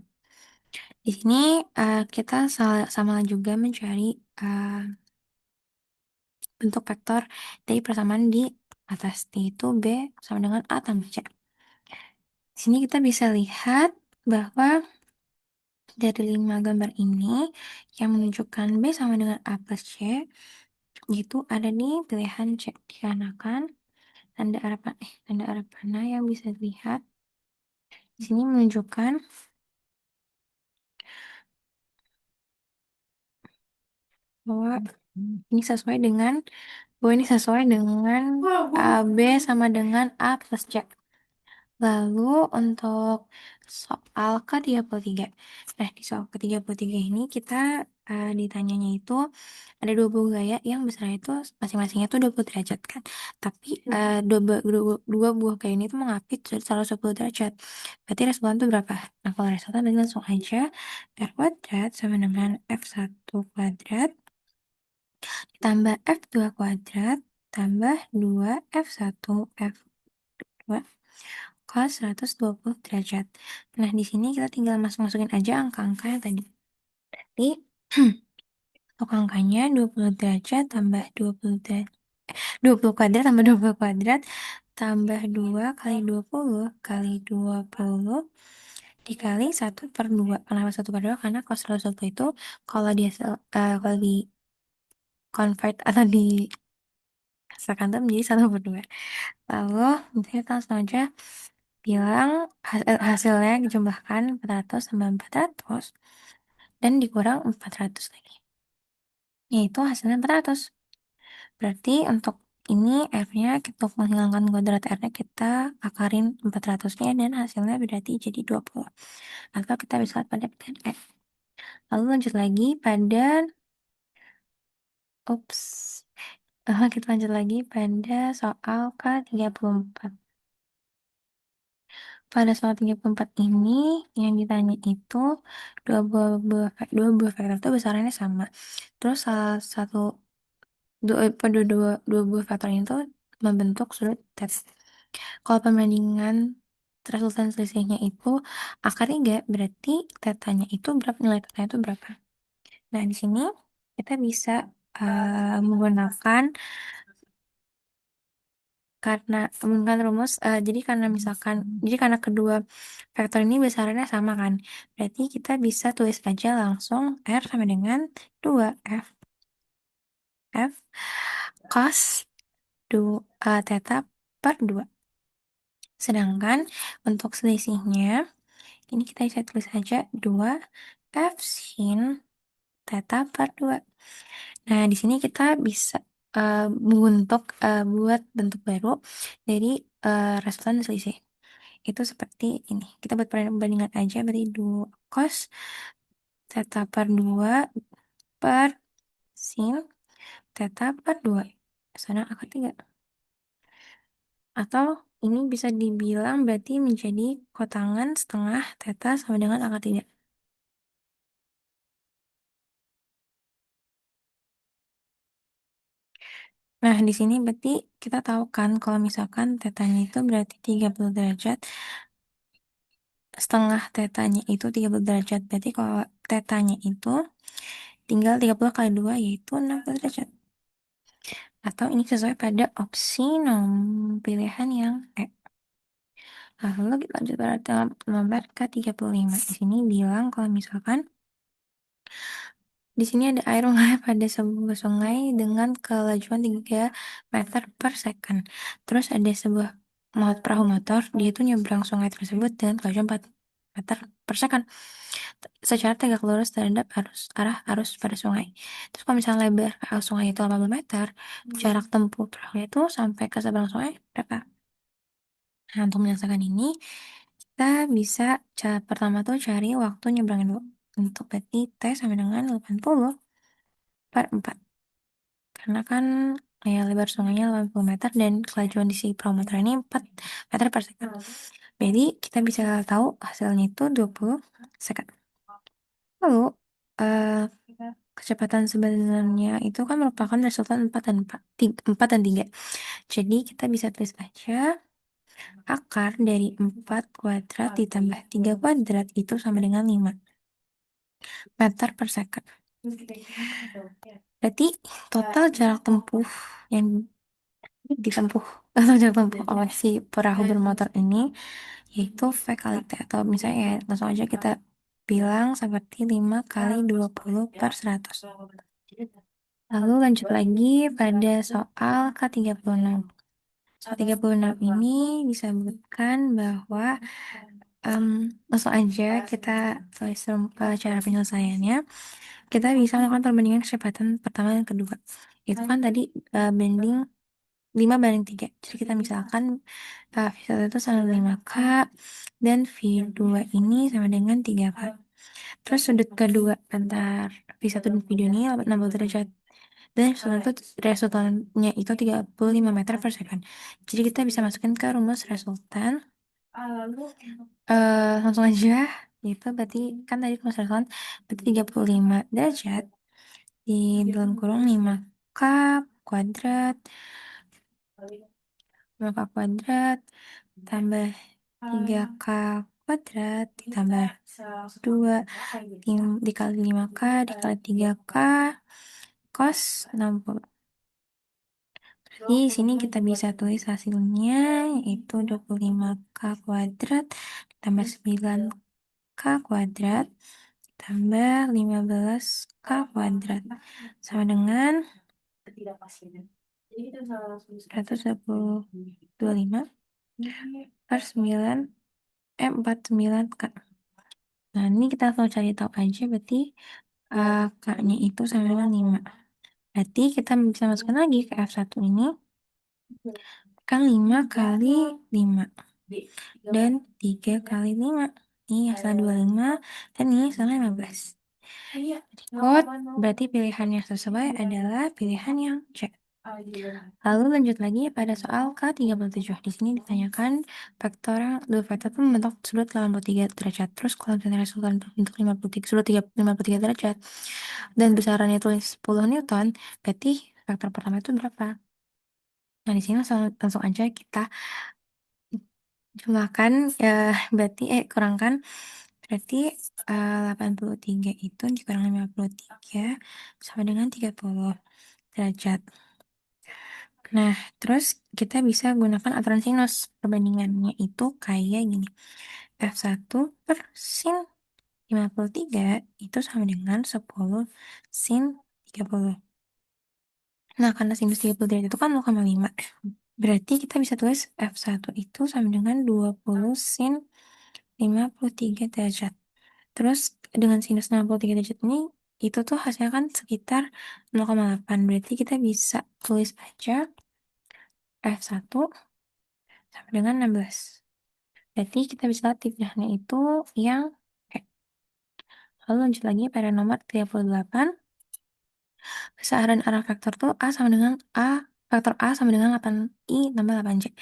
Speaker 1: Di sini kita sama juga mencari bentuk vektor dari persamaan di atas, yaitu B sama dengan A tambah C. Di sini kita bisa lihat bahwa dari 5 gambar ini yang menunjukkan B sama dengan A plus C, itu ada di pilihan C. Dikarenakan tanda arah panah yang bisa dilihat di sini menunjukkan bahwa ini sesuai dengan B sama dengan A plus C. Lalu untuk soal ke-33. Nah, di soal ke-33 ini kita ditanyanya itu ada dua buah gaya yang besarnya itu masing-masingnya itu 20 derajat kan. Tapi dua buah gaya ini itu mengapit 110 derajat. Berarti resultan itu berapa? Nah, kalau resultan berarti langsung aja R kuadrat sama dengan F1 kuadrat tambah F2 kuadrat tambah 2 F1 F2 cos 120 derajat. Nah, di sini kita tinggal masukin aja angka-angka yang tadi. Jadi, untuk angkanya 20 derajat tambah 20 derajat. 20 kuadrat tambah 20 kuadrat tambah 2 kali 20 kali 20 dikali 1/2. Kenapa 1/2? Karena cos 120 itu kalau kalau di convert atau di hasilkan itu menjadi 1/2. Lalu, nanti kita langsung aja bilang hasilnya dijumlahkan 400 tambah 400 dan dikurang 400 lagi. Yaitu hasilnya 400. Berarti untuk ini F-nya untuk menghilangkan kuadrat R-nya kita akarin 400-nya dan hasilnya berarti jadi 20. Atau kita bisa lihat pada pilihan F. Lalu lanjut lagi pada kita lanjut lagi pada soal ke-34. Pada soal 34 ini yang ditanya itu dua buah vektor itu besarannya sama. Terus salah satu dua buah vektor itu membentuk sudut teta. Kalau pembandingan resultan selisihnya itu akar 3, berarti tetanya itu berapa, nilai tetanya itu berapa. Nah, di sini kita bisa menggunakan rumus, jadi karena kedua vektor ini besarannya sama kan, berarti kita bisa tulis aja langsung R sama dengan 2F cos theta per 2. Sedangkan untuk selisihnya, ini kita bisa tulis aja 2F sin theta per 2. Nah, di sini kita bisa buat bentuk baru dari resultan selisih. Itu seperti ini. Kita buat perbandingan aja, berarti 2 cos theta per 2 per sin theta per 2. Sana akar 3. Atau ini bisa dibilang berarti menjadi kotangan setengah theta sama dengan akar 3. Nah, di sini berarti kita tahu kan kalau misalkan tetanya itu berarti 30 derajat, setengah tetanya itu 30 derajat. Berarti kalau tetanya itu tinggal 30 kali 2 yaitu 60 derajat. Atau ini sesuai pada opsi pilihan yang E. Lalu kita lanjut pada nomor ke-35. Di sini bilang kalau misalkan di sini ada air mengalir pada sebuah sungai dengan kelajuan 3 meter per second. Terus ada sebuah perahu motor, dia itu nyebrang sungai tersebut dengan kelajuan meter per second secara tegak lurus terhadap arah arus pada sungai. Terus kalau misalnya lebar sungai itu 80 meter, jarak tempuh perahu itu sampai ke seberang sungai berapa? Nah, untuk menyelesaikan ini, kita bisa cara pertama tuh cari waktu nyebrangin dulu. Untuk berarti T sama dengan 80 per 4. Karena kan ya lebar sungainya 80 meter dan kelajuan di si promotor ini 4 meter per second. Jadi kita bisa tahu hasilnya itu 20 second. Lalu eh, kecepatan sebenarnya itu kan merupakan resultan 4 dan 4 dan 3. Jadi kita bisa tulis aja akar dari 4 kuadrat ditambah 3 kuadrat itu sama dengan 5 meter per second. Berarti total jarak tempuh yang ditempuh atau jarak tempuh oleh si perahu bermotor ini yaitu V kali T atau misalnya ya langsung aja kita bilang seperti 5 kali 20 per 100. Lalu lanjut lagi pada soal ke-36. Soal 36 ini disebutkan bahwa langsung aja kita tulis cara penyelesaiannya. Kita bisa melakukan perbandingan kecepatan pertama dan kedua. Itu kan tadi banding 5/3. Jadi kita misalkan V1 itu sama 5K dan V2 ini sama dengan 3K. Terus sudut kedua antar V1 dan V2 ini 60 derajat. Dan resultannya itu 35 meter per second. Jadi kita bisa masukin ke rumus resultan. Langsung aja. Itu berarti kan tadi rumus resultan berarti 35 derajat di dalam kurung 5K kuadrat 5K kuadrat tambah 3K kuadrat ditambah 2 dikali 5K dikali 3K cos 60. Jadi di sini kita bisa tulis hasilnya yaitu 25K kuadrat tambah 9K kuadrat tambah 15K kuadrat sama dengan 125 per 9 49 K. Nah, ini kita langsung cari tahu aja berarti K-nya itu sama dengan 5. Berarti kita bisa masukkan lagi ke F1 ini. Kan 5 kali 5. Dan 3 kali 5. Ini hasilnya 25. Dan ini hasilnya 15. Code, berarti pilihan yang sesuai adalah pilihan yang C. Lalu lanjut lagi pada soal ke-37. Di sini ditanyakan dua vektor itu membentuk sudut 83 derajat. Terus kalau misalnya resultan untuk 53, sudut 53 derajat dan besarannya tulis 10 Newton, berarti vektor pertama itu berapa? Nah, di sini langsung aja kita jumlahkan, berarti kurangkan. Berarti 83 itu dikurang 53 sama dengan 30 derajat. Nah, terus kita bisa gunakan aturan sinus. Perbandingannya itu kayak gini. F1 per sin 53 itu sama dengan 10 sin 30. Nah, karena sinus 30 derajat itu kan 0,5. Berarti kita bisa tulis F1 itu sama dengan 20 sin 53 derajat. Terus dengan sinus 63 derajat ini, itu tuh hasilnya kan sekitar 0,8. Berarti kita bisa tulis aja F1 sama dengan 16. Berarti kita bisa lihat pilihannya itu yang E. Lalu lanjut lagi pada nomor 38. Besaran arah vektor tuh vektor A sama dengan 8I tambah 8J.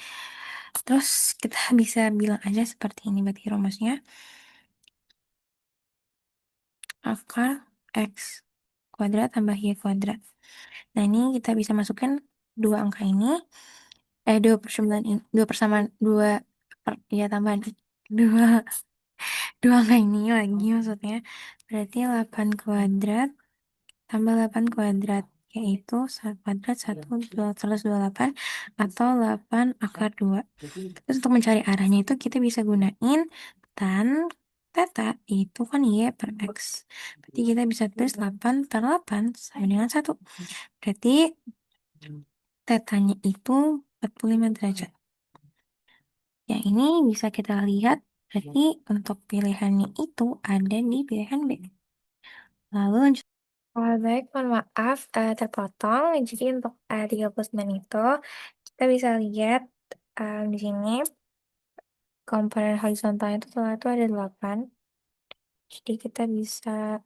Speaker 1: Terus kita bisa bilang aja seperti ini berarti rumusnya. Akar X kuadrat tambah Y kuadrat. Nah, ini kita bisa masukkan dua angka ini. 2/9 ini. 2 persamaan. Ya tambahan. Dua, dua angka ini lagi maksudnya. Berarti 8 kuadrat tambah 8 kuadrat. Yaitu 1 kuadrat 128 atau 8 akar 2. Terus untuk mencari arahnya itu kita bisa gunain tan theta itu kan Y per X. Berarti kita bisa tulis 8 per 8 sama dengan 1. Berarti tetanya itu 45 derajat. Yang ini bisa kita lihat Berarti untuk pilihannya itu ada di pilihan B. Lalu lanjut. Oh, baik, mohon maaf, terpotong. Jadi untuk 39 itu, kita bisa lihat di sini komponen horizontalnya itu total itu ada 8. Jadi kita bisa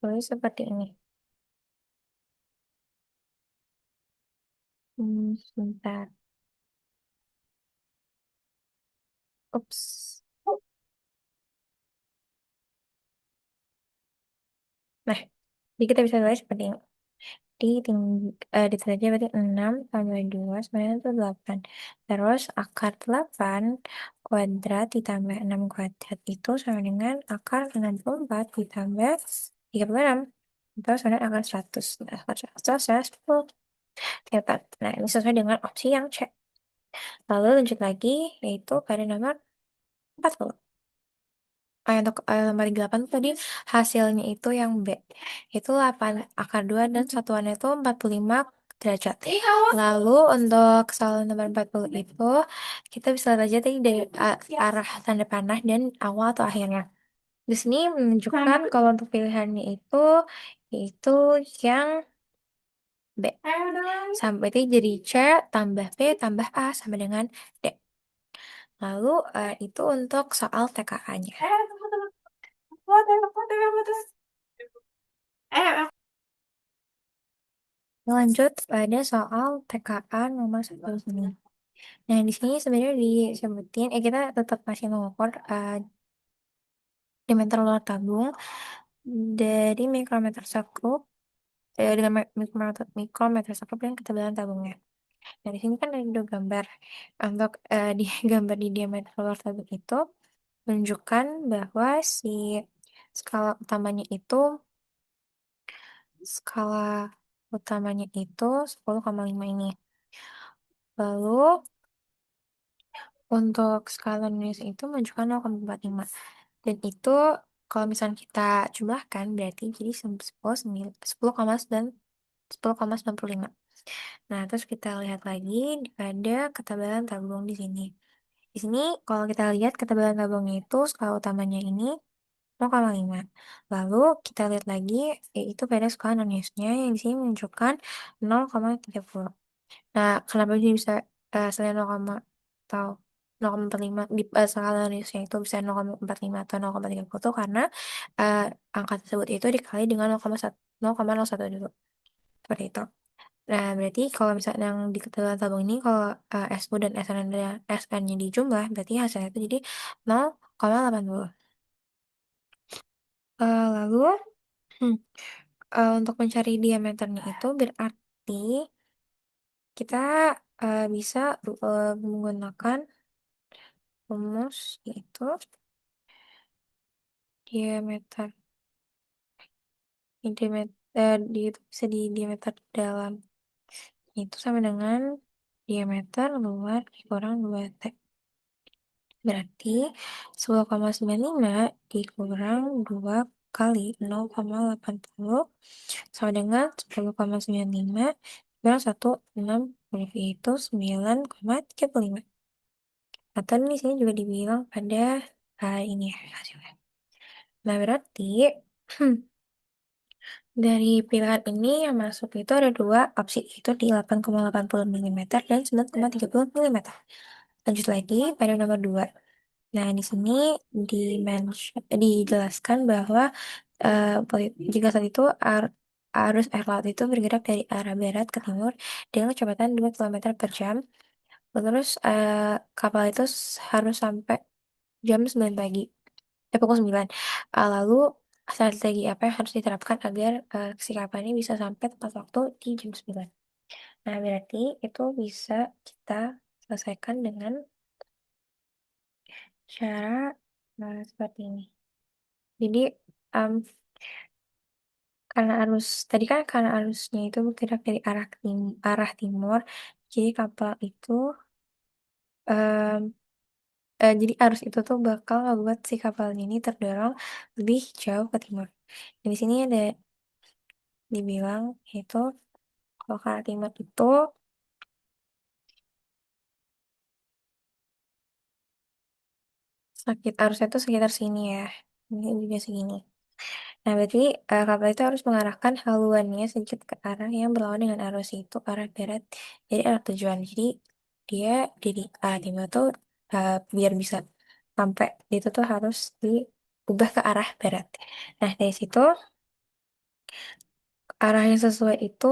Speaker 1: tulis seperti ini. Sebentar. Ups. Nah, jadi kita bisa tulis seperti ini. Diteliti berarti 6 tambah 2 sebenarnya itu 8. Terus akar 8 kuadrat ditambah 6 kuadrat itu sama dengan akar 64 ditambah 36. Atau sama dengan akar 100. Nah, akar 100 adalah 10. Ternyata. Nah, ini sesuai dengan opsi yang C. Lalu lanjut lagi, yaitu pada nomor 40. Untuk lembar 38 tadi hasilnya itu yang B. Itu 8 akar 2 dan satuannya itu 45 derajat. Lalu untuk soal nomor 40 itu kita bisa lihat aja tadi dari arah tanda panah dan awal atau akhirnya. Di sini menunjukkan kalau untuk pilihannya itu yaitu yang B. Sampai itu jadi C tambah B tambah A sama dengan D. Lalu itu untuk soal TKA-nya. Lanjut pada soal TKA nomor 1 sini. Nah, di sini sebenarnya disebutin, kita tetap masih mengukur diameter luar tabung dari mikrometer sekrup, dengan mikrometer sekrup dan ketebalan tabungnya. Nah, di sini kan ada dua gambar. Untuk di gambar di diameter luar tabung itu menunjukkan bahwa si skala utamanya itu skala utamanya itu 10,5 ini. Lalu untuk skala Indonesia itu menunjukkan 0,45. Dan itu kalau misalnya kita jumlahkan berarti jadi 10,95. Nah, terus kita lihat lagi pada ketebalan tabung di sini. Di sini kalau kita lihat ketebalan tabungnya itu skala utamanya ini 0,5. Lalu kita lihat lagi yaitu pada skala non-nya yang di sini menunjukkan 0,30. Nah, kenapa dia bisa selain 0, atau 0,45 di skala Indonesia itu bisa 0,45 atau 0,30 tuh karena eh, angka tersebut itu dikali dengan 0,1 dulu. Seperti itu. Nah, berarti kalau misalnya yang di ketebalan tabung ini kalau SU dan SN-nya dijumlah berarti hasilnya itu jadi 0,80. Lalu hmm, untuk mencari diameternya itu berarti kita bisa menggunakan rumus yaitu diameter itu bisa di diameter dalam itu sama dengan diameter luar dikurang 2T. Berarti 10,95 dikurang 2 kali 0,80 sama dengan 10,95 kurang 160 yaitu 9,35. Atau di sini juga dibilang pada ini ya hasilnya. Nah, berarti dari pilihan ini yang masuk itu ada dua opsi, itu di 8,80 mm dan 9,30 mm. Lanjut lagi pada nomor 2. Nah, di sini dijelaskan bahwa jika saat itu arus air laut itu bergerak dari arah barat ke timur dengan kecepatan 2 km per jam. Terus kapal itu harus sampai jam 9 pagi. Pukul 9. Lalu strategi apa yang harus diterapkan agar si kapal ini bisa sampai tepat waktu di jam 9. Nah, berarti itu bisa kita selesaikan dengan cara seperti ini. Jadi, em, karena arusnya itu bergerak dari arah timur, jadi kapal itu, em, jadi arus itu tuh bakal ngebuat si kapalnya ini terdorong lebih jauh ke timur. Dan di sini ada dibilang itu Kalau ke arah timur itu arusnya itu sekitar sini ya. Ini juga segini. Nah, berarti kapal itu harus mengarahkan haluannya sedikit ke arah yang berlawanan dengan arus itu, arah barat, jadi arah tujuan. Jadi dia di arah timur tuh biar bisa sampai itu tuh harus diubah ke arah barat. Nah, dari situ arah yang sesuai itu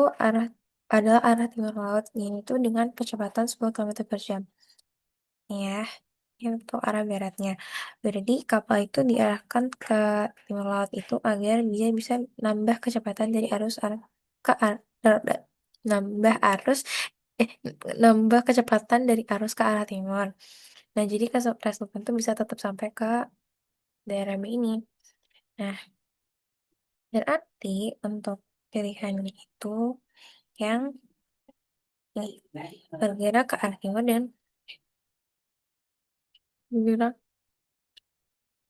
Speaker 1: adalah arah timur laut, yaitu dengan kecepatan 10 km per jam. Ya, untuk arah baratnya. Berarti kapal itu diarahkan ke timur laut itu agar dia bisa nambah kecepatan dari arah ke ar- ar- nambah arus eh nambah kecepatan dari arus ke arah timur. Nah, jadi resultan itu bisa tetap sampai ke daerah B ini. Nah, berarti untuk pilihannya itu yang ini bergerak ke arah timur dan bergerak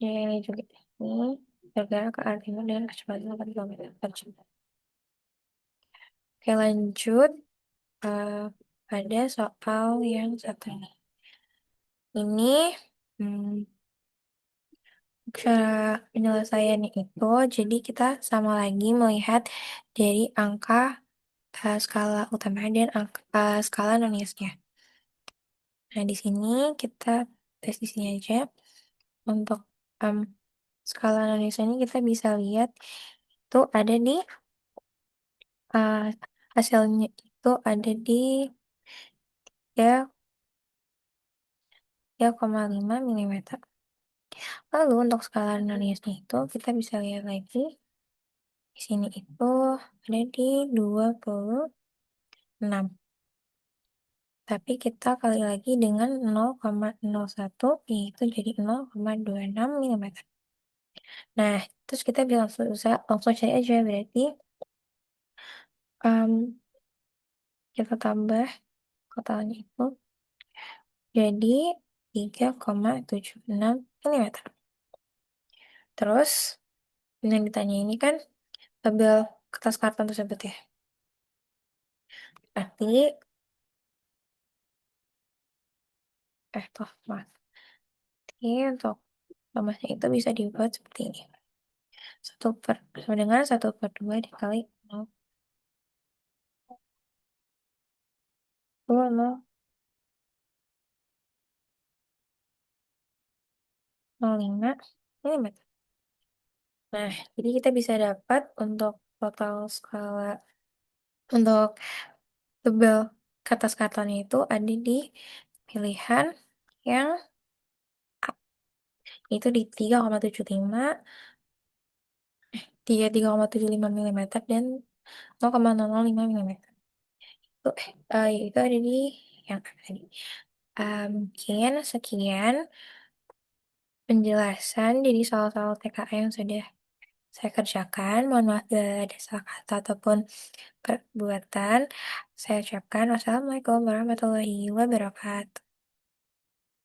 Speaker 1: ya ini juga ini bergerak ke arah timur dengan kecepatan 8 km per jam. Oke, lanjut pada soal yang satu ini. Ini hmm, cara penyelesaiannya itu, jadi kita sama lagi melihat dari angka skala utama dan skala non-Yesnya. Nah, di sini kita tes di sini aja. Untuk em, skala non-Yesnya ini kita bisa lihat itu ada di eh, hasilnya itu ada di ya 3,5 mm. Lalu untuk skala non-Yesnya itu kita bisa lihat lagi di sini itu ada di 26. Tapi kita kali lagi dengan 0,01 yaitu jadi 0,26 mm. Nah, terus kita bisa langsung cari aja berarti em, kita tambah totalnya itu jadi 3,76 mm. Terus yang ditanya ini kan tabel kertas karton tersebut ya. Berarti toh mas. Ini untuk rumusnya itu bisa dibuat seperti ini. Sama dengan 1/2 dikali 0,005 mm. Nah, jadi kita bisa dapat untuk total skala untuk tebal kertas kartonnya itu ada di pilihan yang A, itu di 3,75 mm dan 0,005 mm. Itu ada di yang A tadi. Mungkin sekian penjelasan dari soal-soal TKA yang sudah saya kerjakan. Mohon maaf bila ada salah kata ataupun perbuatan. Saya ucapkan wassalamualaikum warahmatullahi wabarakatuh.